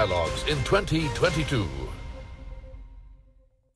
Dialogues in 2022.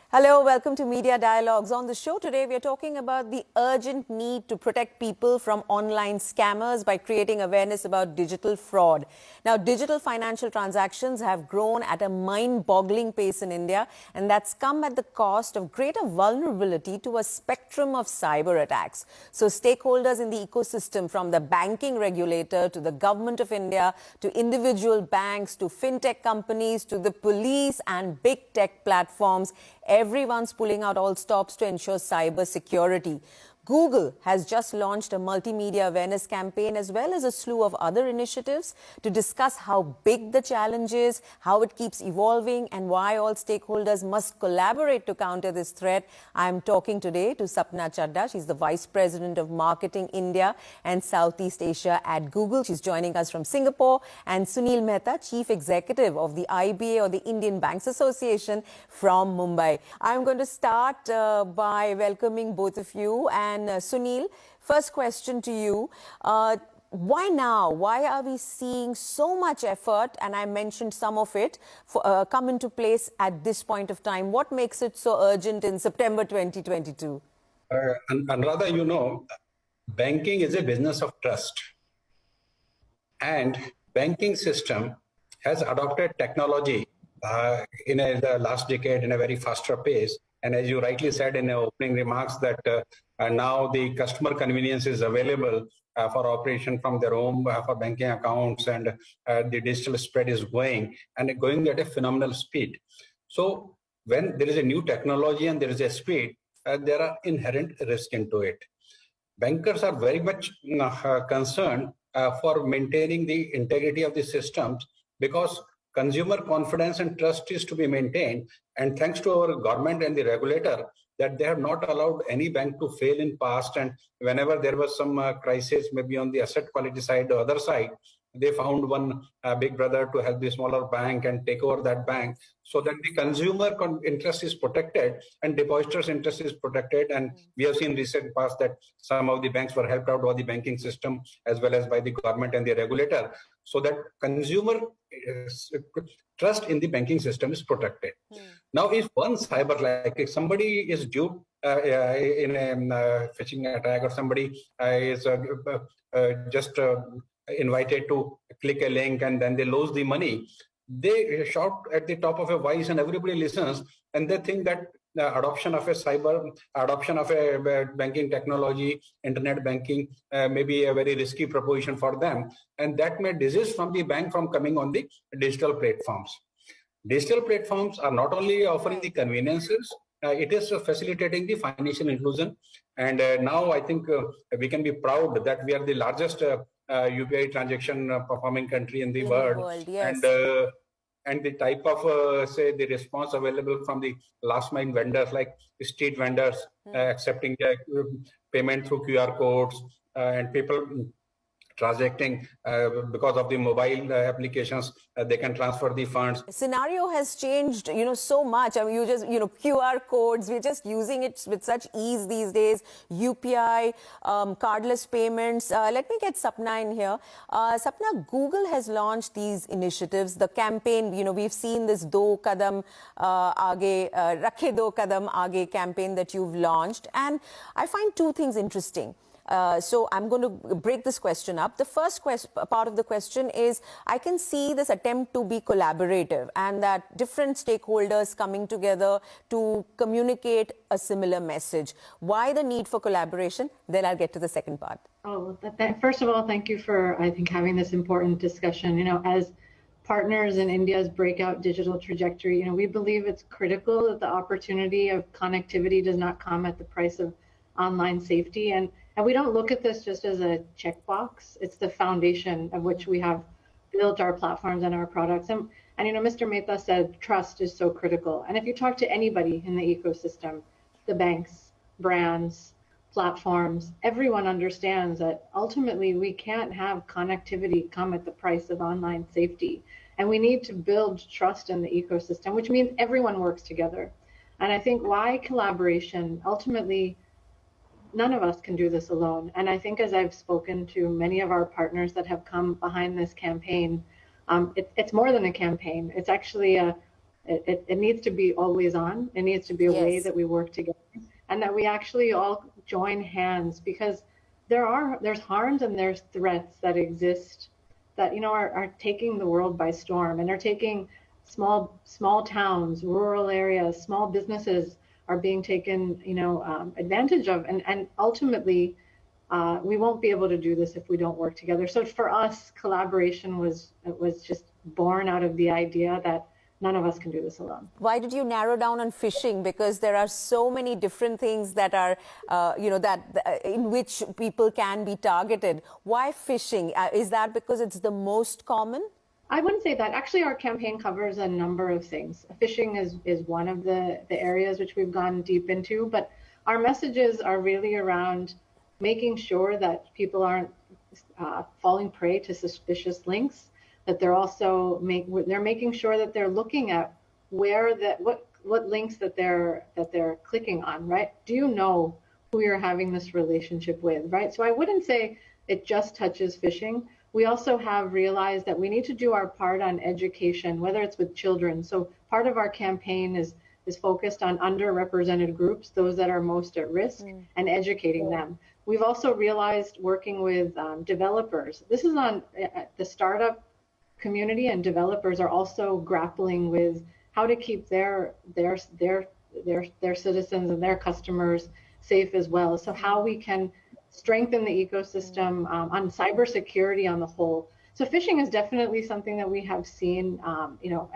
Hello, welcome to Media Dialogues. On the show today, we are talking about the urgent need to protect people from online scammers by creating awareness about digital fraud. Now, digital financial transactions have grown at a mind-boggling pace in India, and that's come at the cost of greater vulnerability to a spectrum of cyber attacks. So stakeholders in the ecosystem, from the banking regulator to the government of India, to individual banks, to fintech companies, to the police and big tech platforms, everyone's pulling out all stops to ensure cyber security. Google has just launched a multimedia awareness campaign as well as a slew of other initiatives to discuss how big the challenge is, how it keeps evolving, and why all stakeholders must collaborate to counter this threat. I'm talking today to Sapna Chadha. She's the Vice President of Marketing India and Southeast Asia at Google. She's joining us from Singapore. And Sunil Mehta, Chief Executive of the IBA, or the Indian Banks Association, from Mumbai. I'm going to start by welcoming both of you. And Sunil, first question to you. Why now? Why are we seeing so much effort, and I mentioned some of it, come into place at this point of time? What makes it so urgent in September 2022? Anuradha, you know, banking is a business of trust. And banking system has adopted technology in the last decade in a very faster pace. And as you rightly said in your opening remarks, that now the customer convenience is available for operation from their home for banking accounts, and the digital spread is going at a phenomenal speed. So when there is a new technology and there is a speed, there are inherent risks into it. Bankers are very much concerned for maintaining the integrity of the systems, because consumer confidence and trust is to be maintained. And thanks to our government and the regulator, that they have not allowed any bank to fail in past. And whenever there was some crisis, maybe on the asset quality side or other side, they found one big brother to help the smaller bank and take over that bank, so that the consumer interest is protected and depositors' interest is protected. And we have seen recent past that some of the banks were helped out by the banking system as well as by the government and the regulator, so that consumer trust in the banking system is protected. Now, if one cyber, like if somebody is due in a phishing attack, or somebody is just invited to click a link and then they lose the money, they shout at the top of a voice and everybody listens, and they think that the adoption of a banking technology, internet banking, may be a very risky proposition for them, and that may desist from the bank from coming on the digital platforms. Digital platforms are not only offering the conveniences, it is facilitating the financial inclusion. And now I think we can be proud that we are the largest UPI transaction performing country in the world. Yes. And the type of, say, the response available from the last mile vendors, like street vendors, accepting payment through QR codes, and people transacting because of the mobile applications, they can transfer the funds. Scenario has changed, so much. I mean, QR codes, we're just using it with such ease these days. UPI, cardless payments. Let me get Sapna in here. Sapna, Google has launched these initiatives. The campaign, we've seen this Do Kadam Aage, Rakhe Do Kadam Aage campaign that you've launched. And I find two things interesting. So I'm going to break this question up. The first part of the question is, I can see this attempt to be collaborative and that different stakeholders coming together to communicate a similar message. Why the need for collaboration? Then I'll get to the second part. Oh, first of all, thank you for, I think, having this important discussion. As partners in India's breakout digital trajectory, we believe it's critical that the opportunity of connectivity does not come at the price of online safety. And we don't look at this just as a checkbox. It's the foundation of which we have built our platforms and our products. And Mr. Mehta said trust is so critical. And if you talk to anybody in the ecosystem, the banks, brands, platforms, everyone understands that ultimately we can't have connectivity come at the price of online safety. And we need to build trust in the ecosystem, which means everyone works together. And I think why collaboration? Ultimately, none of us can do this alone. And I think as I've spoken to many of our partners that have come behind this campaign, It's more than a campaign. It's actually it needs to be always on. It needs to be a way that we work together and that we actually all join hands, because there's harms and there's threats that exist that, you know, are taking the world by storm, and they're taking small towns, rural areas, small businesses are being taken, you know, advantage of, and ultimately we won't be able to do this if we don't work together. So for us, collaboration was just born out of the idea that none of us can do this alone. Why did you narrow down on phishing? Because there are so many different things that are, you know, in which people can be targeted. Why phishing? Is that because it's the most common? I wouldn't say that. Actually, our campaign covers a number of things. Phishing is one of the areas which we've gone deep into, but our messages are really around making sure that people aren't falling prey to suspicious links, that they're also making sure that they're looking at what links that they're clicking on, right? Do you know who you're having this relationship with, right? So I wouldn't say it just touches phishing. We also have realized that we need to do our part on education, whether it's with children. So part of our campaign is focused on underrepresented groups, those that are most at risk, and educating them. We've also realized, working with developers, this is on the startup community, and developers are also grappling with how to keep their citizens and their customers safe as well. So how we can strengthen the ecosystem on cybersecurity on the whole. So phishing is definitely something that we have seen, you know,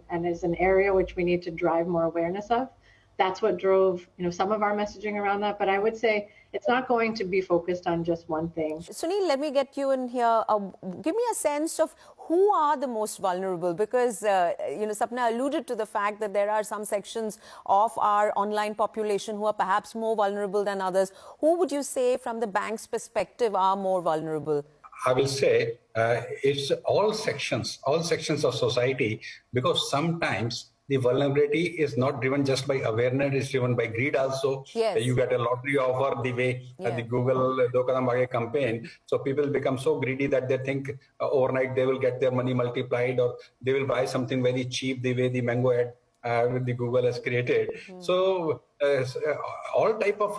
and is an area which we need to drive more awareness of. That's what drove, you know, some of our messaging around that. But I would say it's not going to be focused on just one thing. Sunil, let me get you in here. Give me a sense of who are the most vulnerable, because, you know, Sapna alluded to the fact that there are some sections of our online population who are perhaps more vulnerable than others. Who would you say, from the bank's perspective, are more vulnerable? I will say it's all sections of society, because sometimes the vulnerability is not driven just by awareness, it's driven by greed also. Yes. You get a lottery offer the way the Google Do Kadam Aage campaign. So people become so greedy that they think overnight they will get their money multiplied, or they will buy something very cheap the way the Mango ad the Google has created. So all type of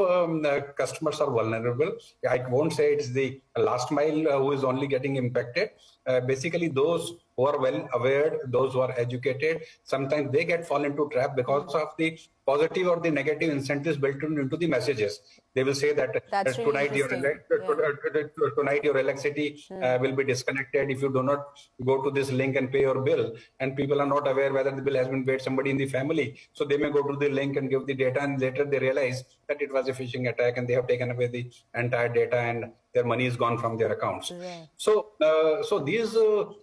customers are vulnerable. I won't say it's the last mile who is only getting impacted. Basically, those who are well aware, those who are educated, sometimes they fall into trap because of the positive or the negative incentives built into the messages. They will say that tonight your electricity will be disconnected if you do not go to this link and pay your bill. And people are not aware whether the bill has been paid somebody in the family. So they may go to the link and give the data, and later they realize that it was a phishing attack and they have taken away the entire data and their money is gone from their accounts. Right. So these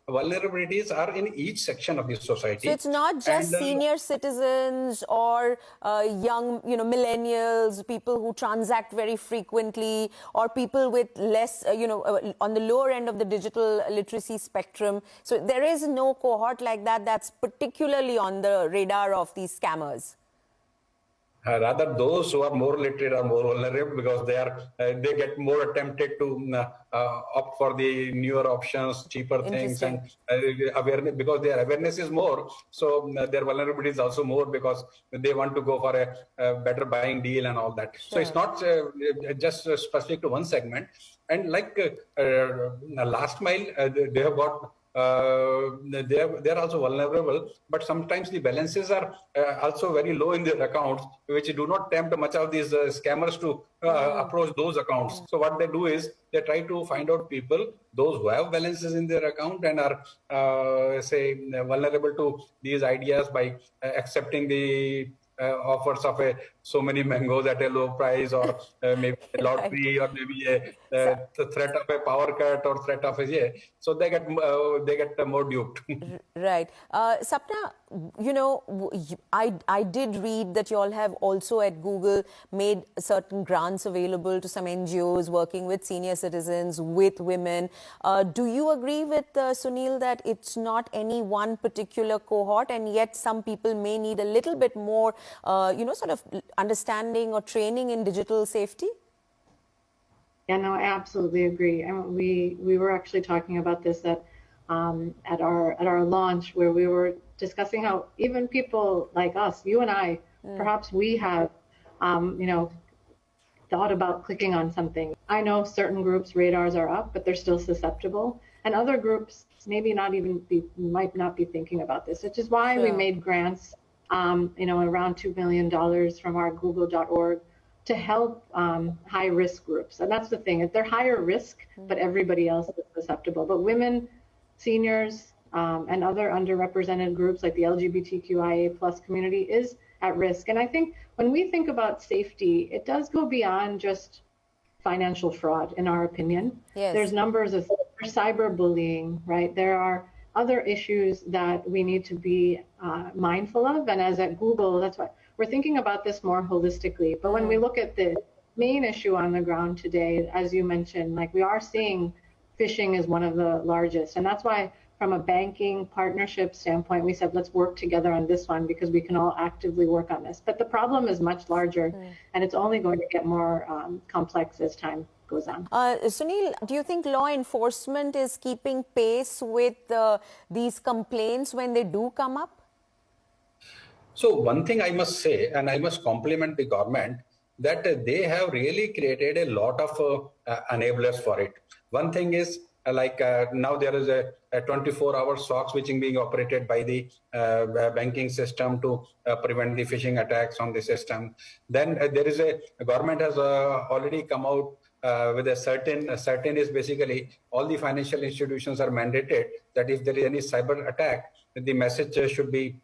vulnerabilities are in each section of the society. So it's not just senior citizens or young, you know, millennials, people who transact very frequently, or people with less, you know, on the lower end of the digital literacy spectrum. So there is no cohort like that that's particularly on the radar of these scammers. Rather, those who are more literate are more vulnerable, because they get more tempted to opt for the newer options, cheaper things, and awareness, because their awareness is more. So their vulnerability is also more, because they want to go for a better buying deal and all that. Sure. So it's not just specific to one segment. And like last mile, they have got. They're also vulnerable, but sometimes the balances are also very low in their accounts, which do not tempt much of these scammers to approach those accounts. So what they do is they try to find out people, those who have balances in their account and are say vulnerable to these ideas, by accepting the offers of so many mangoes at a low price, or maybe a lottery, or maybe the threat of a power cut, or threat of so they get more duped. Right. Sapna, you know, I did read that you all have also at Google made certain grants available to some NGOs working with senior citizens, with women. Do you agree with Sunil that it's not any one particular cohort, and yet some people may need a little bit more, you know, sort of understanding or training in digital safety? Yeah, no, I absolutely agree. And we were actually talking about this, that at our launch, where we were discussing how even people like us, you and I, perhaps we have, thought about clicking on something. I know certain groups' radars are up, but they're still susceptible, and other groups maybe might not be thinking about this, which is why we made grants, around $2 million from our Google.org to help high-risk groups. And that's the thing, they're higher risk, but everybody else is susceptible. But women, seniors, and other underrepresented groups like the LGBTQIA plus community is at risk. And I think when we think about safety, it does go beyond just financial fraud, in our opinion. Yes. There's numbers of cyberbullying, right? There are other issues that we need to be mindful of. And as at Google, that's why we're thinking about this more holistically. But when we look at the main issue on the ground today, as you mentioned, like, we are seeing phishing is one of the largest. And that's why, from a banking partnership standpoint, we said, let's work together on this one, because we can all actively work on this. But the problem is much larger, and it's only going to get more complex as time goes on. Sunil, do you think law enforcement is keeping pace with these complaints when they do come up? So one thing I must say, and I must compliment the government, that they have really created a lot of enablers for it. One thing is, now there is a 24-hour SOC switching being operated by the banking system to prevent the phishing attacks on the system. Then there is a government has already come out with a certain is basically all the financial institutions are mandated that if there is any cyber attack, the message should be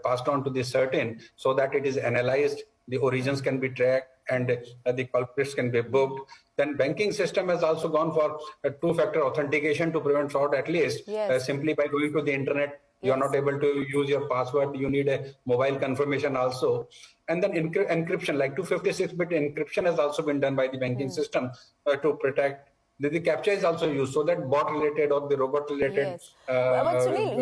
passed on to the certain, so that it is analyzed, the origins can be tracked, and the culprits can be booked. Then banking system has also gone for a two-factor authentication to prevent fraud, at least. Simply by going to the internet, you are not able to use your password. You need a mobile confirmation also. And then encryption, like 256-bit encryption has also been done by the banking system to protect. The CAPTCHA is also used, so that bot-related or the robot-related. Yes. But Sunil,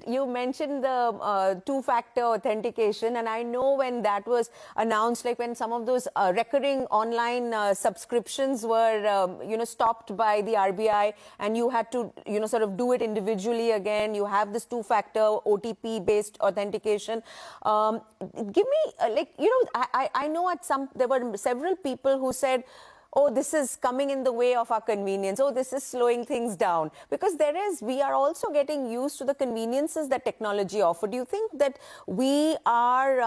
you mentioned the two-factor authentication, and I know when that was announced, like when some of those recurring online subscriptions were, stopped by the RBI, and you had to, sort of do it individually again. You have this two-factor OTP-based authentication. Give me, I know there were several people who said, oh, this is coming in the way of our convenience. Oh, this is slowing things down. Because we are also getting used to the conveniences that technology offers. Do you think that we are,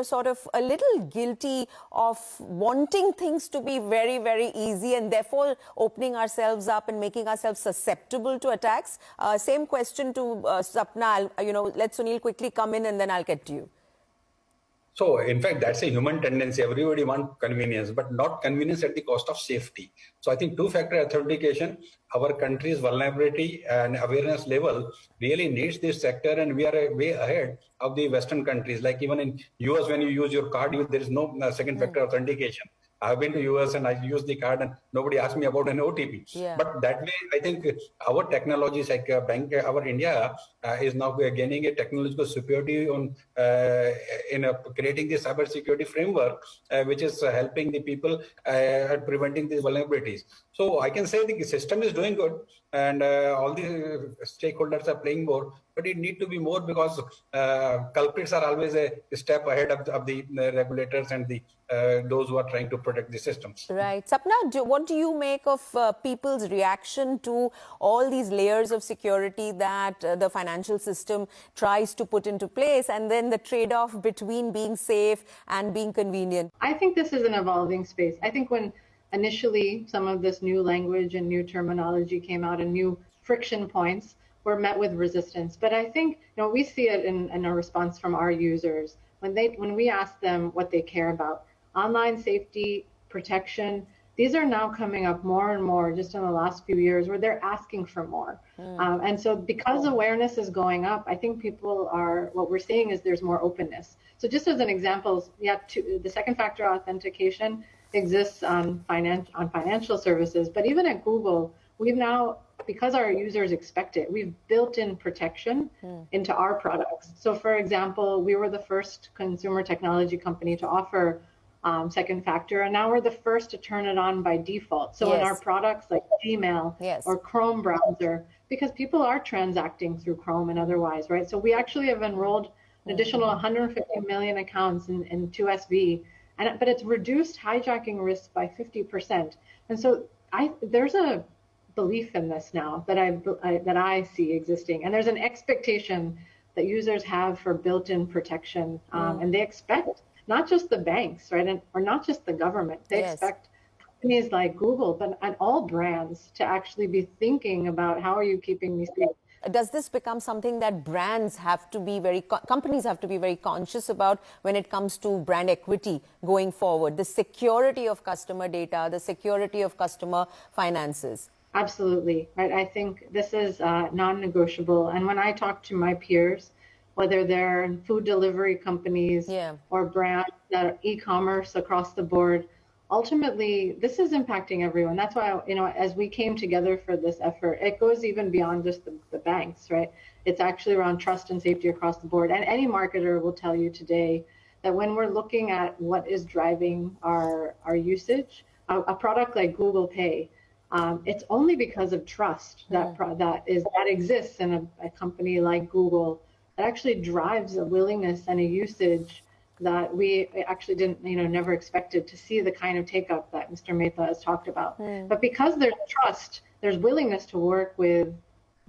sort of a little guilty of wanting things to be very, very easy and therefore opening ourselves up and making ourselves susceptible to attacks? Same question to Sapna. Let Sunil quickly come in and then I'll get to you. So, in fact, that's a human tendency. Everybody wants convenience, but not convenience at the cost of safety. So, I think two-factor authentication, our country's vulnerability and awareness level really needs this sector, and we are way ahead of the Western countries. Like even in US, when you use your card, there is no second-factor authentication. I've been to US and I use the card and nobody asked me about an OTP. Yeah. But that way, I think our technologies like our India is now gaining a technological superiority on creating the cybersecurity framework, which is helping the people at preventing these vulnerabilities. So I can say the system is doing good and all the stakeholders are playing more, but it need to be more because culprits are always a step ahead of the regulators and the those who are trying to protect the systems. Right. Sapna, what do you make of people's reaction to all these layers of security that the financial system tries to put into place, and then the trade-off between being safe and being convenient? I think this is an evolving space. I think when initially some of this new language and new terminology came out and new friction points were met with resistance. But I think we see it in a response from our users when we ask them what they care about. Online safety, protection, these are now coming up more and more just in the last few years where they're asking for more. And so because awareness is going up, I think what we're seeing is there's more openness. So just as an example, the second factor authentication exists on financial services, but even at Google, we've now, because our users expect it, we've built in protection into our products. So for example, we were the first consumer technology company to offer second factor, and now we're the first to turn it on by default. So in our products like Gmail or Chrome browser, because people are transacting through Chrome and otherwise, right? So we actually have enrolled an additional 150 million accounts in 2SV, but it's reduced hijacking risk by 50%. And so there's a belief in this now that I see existing, and there's an expectation that users have for built-in protection, and they expect not just the banks, right, or not just the government. They expect companies like Google, and all brands to actually be thinking about how are you keeping these people. Does this become something that brands have to be companies have to be very conscious about when it comes to brand equity going forward, the security of customer data, the security of customer finances? Absolutely, right. I think this is non-negotiable. And when I talk to my peers, whether they're food delivery companies or brands that are e-commerce across the board, ultimately, this is impacting everyone. That's why, as we came together for this effort, it goes even beyond just the banks, right? It's actually around trust and safety across the board. And any marketer will tell you today that when we're looking at what is driving our usage, a product like Google Pay, it's only because of trust that exists in a company like Google that actually drives a willingness and a usage that we actually didn't, never expected to see the kind of take-up that Mr. Mehta has talked about. But because there's trust, there's willingness to work with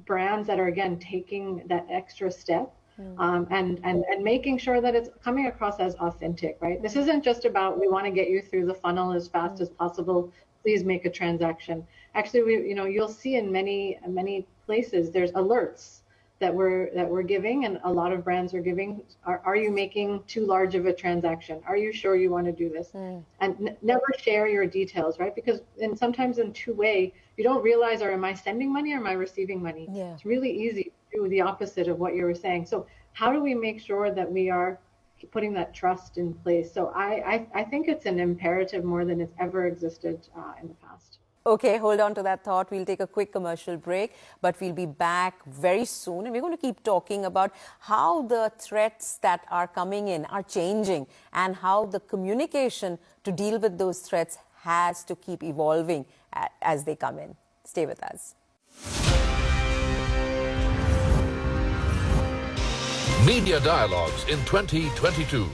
brands that are, again, taking that extra step and making sure that it's coming across as authentic, right? This isn't just about, we want to get you through the funnel as fast as possible, please make a transaction. Actually, you'll see in many places, there's alerts that we're giving, and a lot of brands are giving. Are you making too large of a transaction? Are you sure you want to do this? And never share your details, right? Because sometimes in two-way, you don't realize, am I sending money or am I receiving money? It's really easy to do the opposite of what you were saying. So how do we make sure that we are putting that trust in place? So I think it's an imperative more than it's ever existed in the past. Okay, hold on to that thought. We'll take a quick commercial break, but we'll be back very soon. And we're going to keep talking about how the threats that are coming in are changing and how the communication to deal with those threats has to keep evolving as they come in. Stay with us. Media Dialogues in 2022.